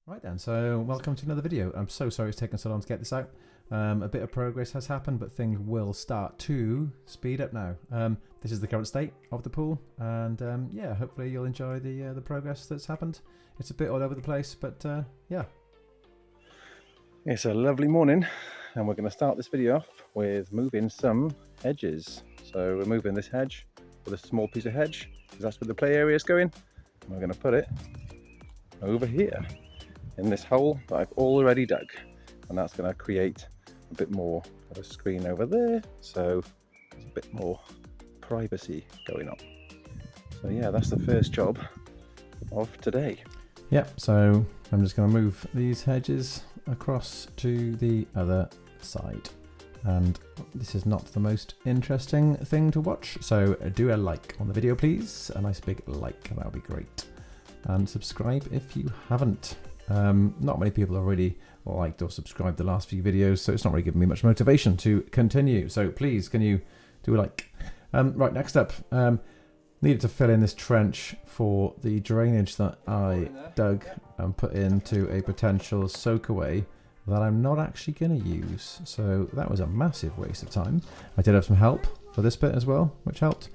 Right then, so welcome to another video. I'm so sorry it's taken so long to get this out. A bit of progress has happened, but things will start to speed up now. This is the current state of the pool, and yeah, hopefully you'll enjoy the progress that's happened. It's a bit all over the place, but yeah. It's a lovely morning, and we're going to start this video off with moving some hedges. So we're moving this hedge with a small piece of hedge, because that's where the play area is going. And we're going to put it over here in this hole that I've already dug, and that's going to create a bit more of a screen over there, so there's a bit more privacy going on. So yeah, that's the first job of today. Yep, so I'm just going to move these hedges across to the other side. And this is not the most interesting thing to watch, so do a like on the video please, a nice big like, that would be great. And subscribe if you haven't. Not many people have already liked or subscribed the last few videos, so it's not really giving me much motivation to continue. So please, can you do a like? Right, next up, needed to fill in this trench for the drainage that I dug and put into a potential soakaway that I'm not actually going to use. So that was a massive waste of time. I did have some help for this bit as well, which helped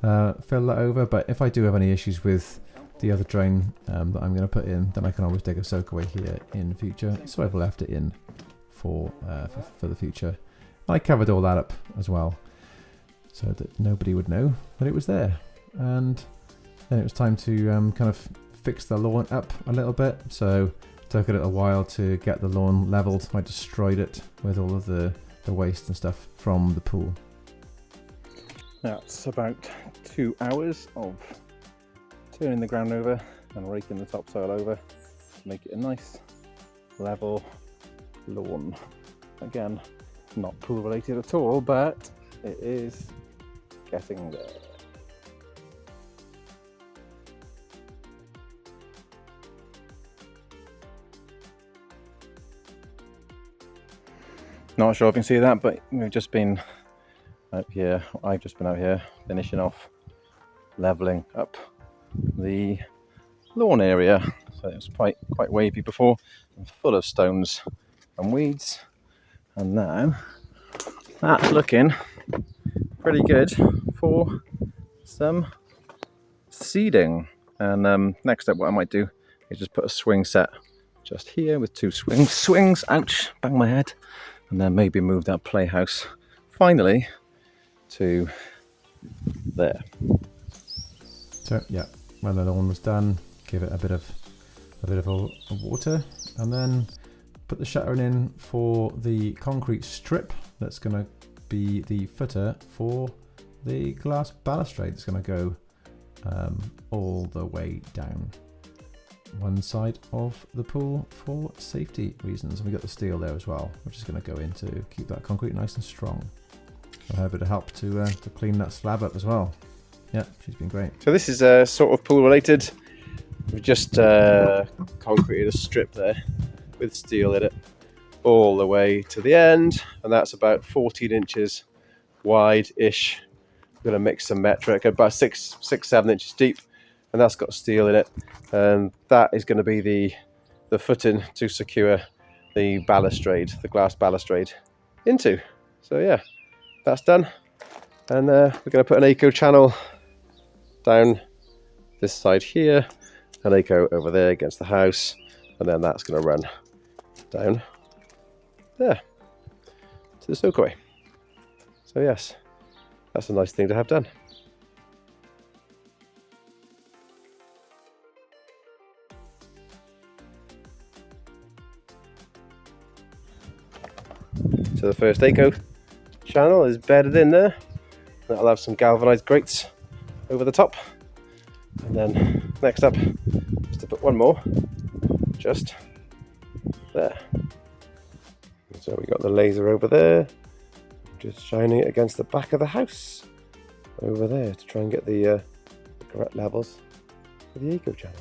fill that over. But if I do have any issues with the other drain that I'm going to put in, then I can always dig a soakaway here in future. So I've left it in for the future. I covered all that up as well, so that nobody would know that it was there. And then it was time to kind of fix the lawn up a little bit. So it took a little while to get the lawn leveled. I destroyed it with all of the waste and stuff from the pool. That's about 2 hours of turning the ground over and raking the topsoil over to make it a nice level lawn. Again, not pool related at all, but it is getting there. Not sure if you can see that, but we've just been out here, I've just been out here finishing off levelling up the lawn area. So it was quite wavy before and full of stones and weeds, and now that's looking pretty good for some seeding. And next up, what I might do is just put a swing set just here with two swings, ouch, bang my head, and then maybe move that playhouse finally to there. So yeah, when the lawn was done, give it a bit of water, and then put the shuttering in for the concrete strip that's going to be the footer for the glass balustrade that's going to go all the way down one side of the pool for safety reasons. And we got the steel there as well, which is going to go in to keep that concrete nice and strong. I have a bit of help to clean that slab up as well. Yeah, she's been great. So this is sort of pool related. We've just concreted a strip there with steel in it all the way to the end, and that's about 14 inches wide-ish. We're going to mix some metric, about 6-7 inches deep, and that's got steel in it, and that is going to be the footing to secure the balustrade, the glass balustrade into. So yeah, that's done, and we're going to put an eco channel down this side here, an eco over there against the house, and then that's going to run down there to the soakaway. So yes, that's a nice thing to have done. So the first eco channel is bedded in there. That'll have some galvanized grates over the top, and then next up is to put one more just there. So we got the laser over there, just shining it against the back of the house over there to try and get the correct levels for the eco channel.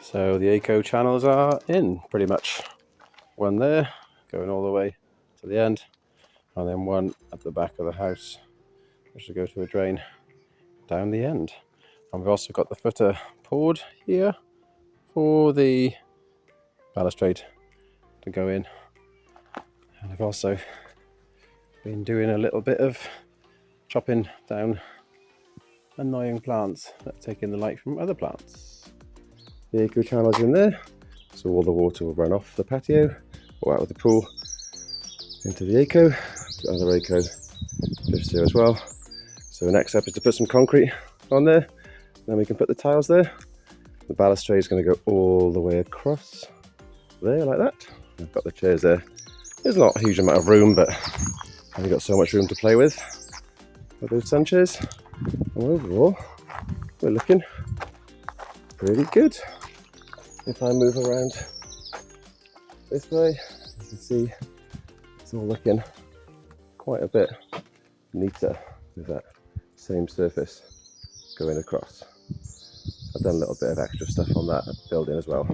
So the eco channels are in pretty much. One there, going all the way to the end, and then one at the back of the house, which will go to a drain down the end. And we've also got the footer poured here for the balustrade to go in. And I've also been doing a little bit of chopping down annoying plants that take in the light from other plants. The eco channel's in there, so all the water will run off the patio or out of the pool into the eco. The other eco lives here as well. So the next step is to put some concrete on there, then we can put the tiles there. The balustrade is going to go all the way across there like that. I've got the chairs there. There's not a huge amount of room, but I've got so much room to play with those sun chairs. And overall, we're looking pretty good. If I move around this way, you can see it's all looking quite a bit neater with that same surface going across. I've done a little bit of extra stuff on that building as well.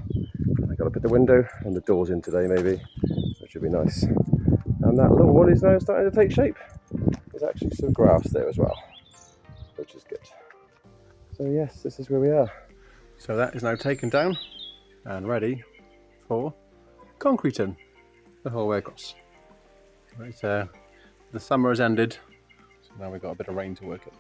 I've got to put the window and the doors in today maybe, which would be nice. And that little one is now starting to take shape. There's actually some grass there as well, which is good. So yes, this is where we are. So that is now taken down and ready for concreting the whole way across. Right, the summer has ended, so now we've got a bit of rain to work in.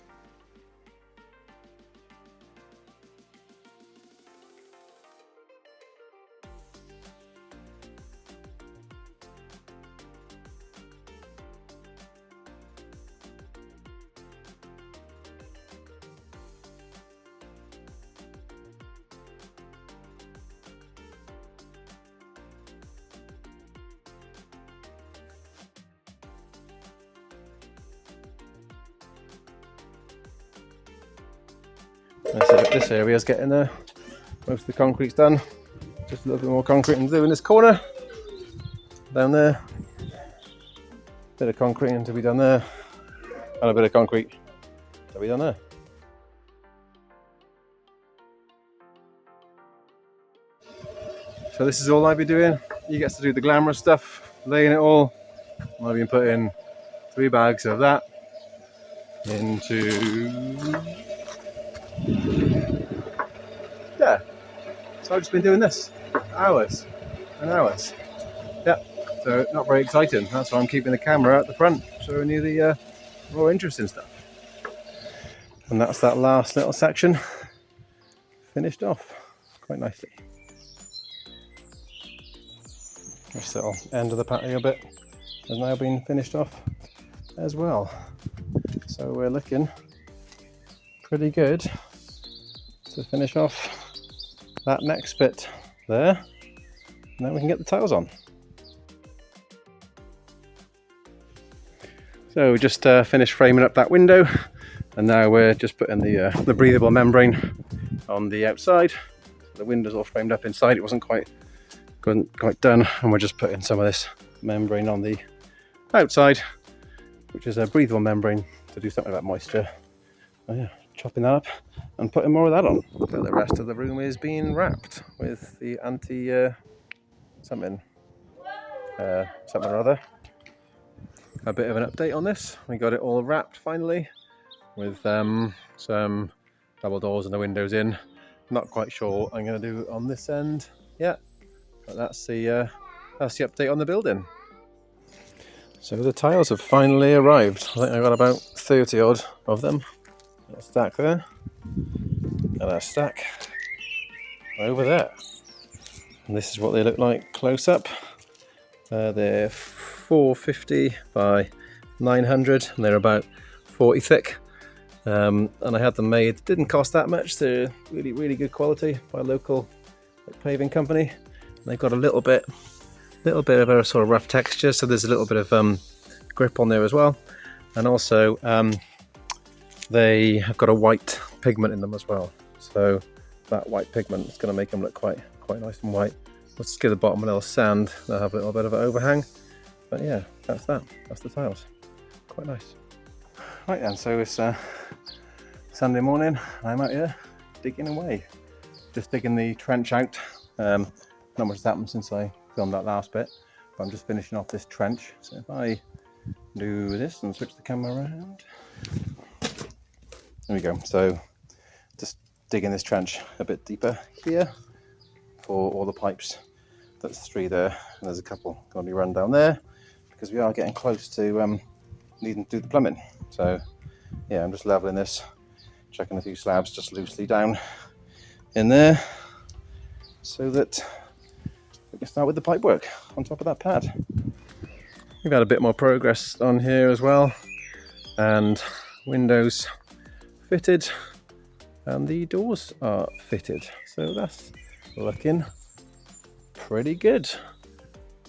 This area is getting there. Most of the concrete's done. Just a little bit more concrete to do in this corner. Down there. Bit of concrete to be done there. And a bit of concrete to be done there. So this is all I've been doing. He gets to do the glamorous stuff, laying it all. I've been putting 3 bags of that into... Yeah, so I've just been doing this hours and hours. Yeah, so not very exciting. That's why I'm keeping the camera at the front, showing you the more interesting stuff. And that's that last little section finished off quite nicely. This little end of the patio bit has now been finished off as well. So we're looking pretty good to finish off that next bit there, and then we can get the tiles on. So we just finished framing up that window, and now we're just putting the breathable membrane on the outside. The window's all framed up inside. It wasn't quite done, and we're just putting some of this membrane on the outside, which is a breathable membrane to do something about moisture. Oh yeah, chopping that up and putting more of that on. So the rest of the room is being wrapped with the something or other. A bit of an update on this. We got it all wrapped finally with some double doors and the windows in. Not quite sure what I'm going to do on this end yet, but that's the update on the building. So the tiles have finally arrived. I think I got about 30 odd of them. A stack there, and a stack over there. And this is what they look like close up. They're 450 by 900, and they're about 40 thick. And I had them made. Didn't cost that much. They're really, really good quality by a local paving company. And they've got a little bit of a sort of rough texture, so there's a little bit of grip on there as well. And also they have got a white pigment in them as well, so that white pigment is going to make them look quite nice and white. Let's give the bottom a little sand. They'll have a little bit of an overhang, but yeah, that's the tiles. Quite nice. Right then, so it's Sunday morning. I'm out here digging away, just digging the trench out. Not much has happened since I filmed that last bit, but I'm just finishing off this trench. So if I do this and switch the camera around, there we go. So just digging this trench a bit deeper here for all the pipes. That's 3 there, and there's a couple going to be run down there because we are getting close to needing to do the plumbing. So yeah, I'm just leveling this, chucking a few slabs just loosely down in there so that we can start with the pipe work on top of that pad. We've had a bit more progress on here as well, and windows fitted and the doors are fitted, so that's looking pretty good.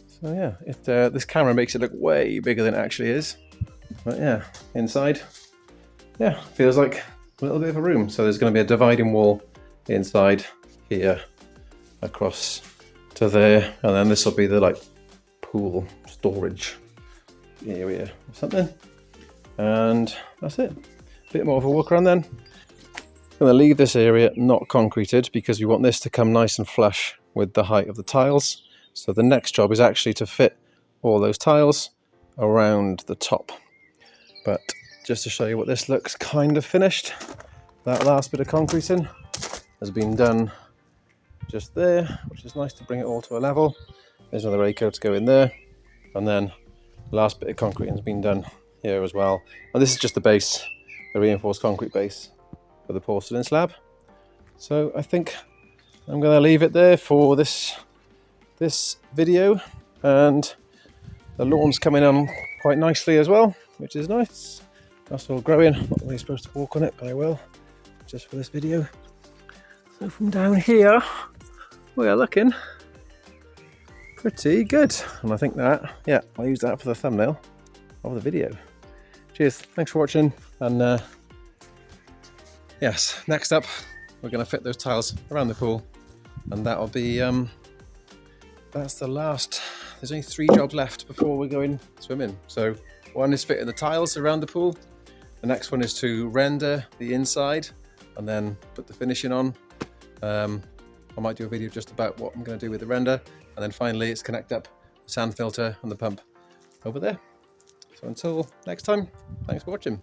So yeah, this camera makes it look way bigger than it actually is, but yeah, inside, yeah, feels like a little bit of a room. So there's going to be a dividing wall inside here across to there, and then this will be the like pool storage area or something, and that's it. A bit more of a walk around then. I'm going to leave this area not concreted because we want this to come nice and flush with the height of the tiles. So the next job is actually to fit all those tiles around the top. But just to show you what this looks kind of finished, that last bit of concreting has been done just there, which is nice to bring it all to a level. There's another A-coat to go in there, and then the last bit of concreting has been done here as well. And this is just the base, the reinforced concrete base for the porcelain slab. So I think I'm going to leave it there for this video, and the lawn's coming on quite nicely as well, which is nice. That's all growing. Not really supposed to walk on it, but I will, just for this video. So from down here, we are looking pretty good, and I think that, yeah, I'll use that for the thumbnail of the video. Cheers, thanks for watching, and yes, next up we're going to fit those tiles around the pool, and that'll be that's the last. There's only 3 jobs left before we're going swimming. So one is fitting the tiles around the pool, the next one is to render the inside and then put the finishing on. I might do a video just about what I'm going to do with the render, and then finally it's connect up the sand filter and the pump over there. So until next time, thanks for watching.